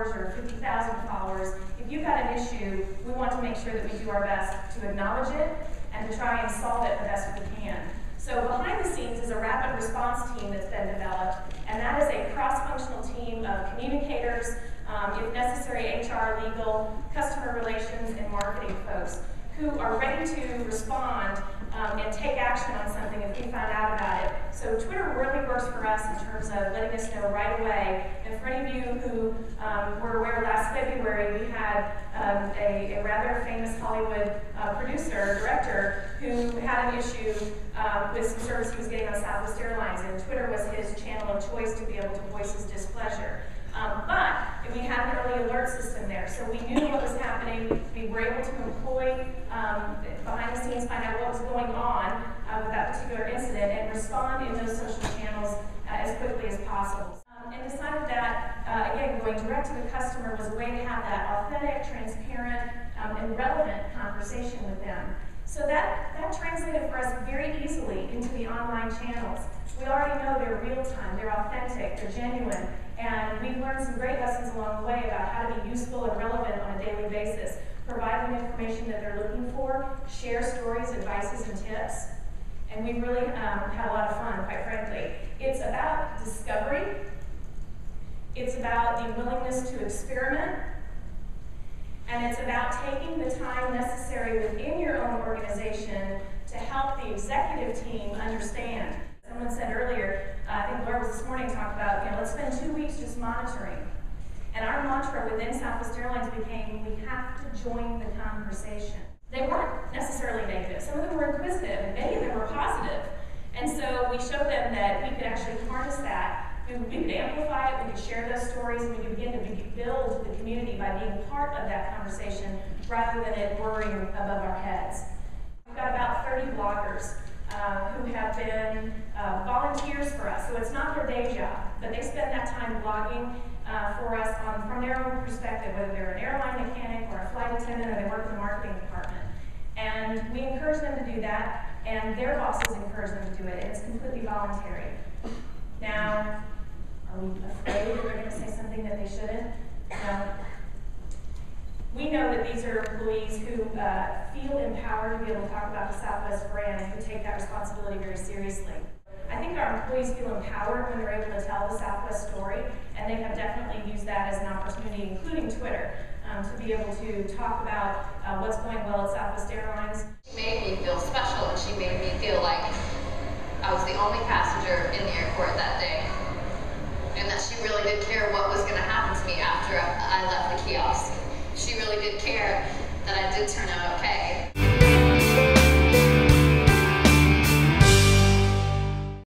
followers or 50,000 followers, if you've got an issue, we want to make sure that we do our best to acknowledge it and to try and solve it the best we can. So behind the scenes is a rapid response team that's been developed, and that is a cross-functional team of communicators, if necessary, HR, legal, customer relations, and marketing folks who are ready to respond and take action on something if we find out about it. So Twitter really works for us in terms of letting us know right away. And for any of you who were aware, last February we had a rather famous Hollywood director, who had an issue with some service he was getting on Southwest Airlines, and Twitter was his channel of choice to be able to voice his displeasure. But we had an early alert system there, so we knew what was happening. We were able to employ behind the scenes, find out what was going on with that particular incident, and respond in those social channels as quickly as possible. And decided that, again, going direct to the customer was a way to have that authentic, transparent, and relevant conversation with them. So that translated for us very easily into the online channels. We already know they're real-time, they're authentic, they're genuine, and we've learned some great lessons along the way about how to be useful and relevant on a daily basis, provide them information that they're looking for, share stories, advices, and tips. And we really had a lot of fun, quite frankly. It's about discovery. It's about the willingness to experiment. And it's about taking the time necessary within your own organization to help the executive team understand. Someone said earlier, I think Laura was this morning, talked about, let's spend 2 weeks just monitoring. And our mantra within Southwest Airlines became, we have to join the conversation. They weren't necessarily negative. Some of them were inquisitive, and many of them were positive. And so we showed them that we could actually harness that. We could amplify it, we could share those stories, and we could begin to build the community by being part of that conversation rather than it whirring above our heads. We've got about 30 bloggers who have been volunteers for us. So it's not their day job, but they spend that time blogging for us from their own perspective, whether they're an airline mechanic or a flight attendant or they work in the marketing department. And we encourage them to do that, and their bosses encourage them to do it, and it's completely voluntary. Now, are we afraid that they're going to say something that they shouldn't? No. We know that these are employees who feel empowered to be able to talk about the Southwest brand and who take that responsibility very seriously. I think our employees feel empowered when they're able to tell the Southwest story, and they have definitely used that as an opportunity, including Twitter, to be able to talk about what's going well at Southwest Airlines. She made me feel special, and she made me feel like I was the only passenger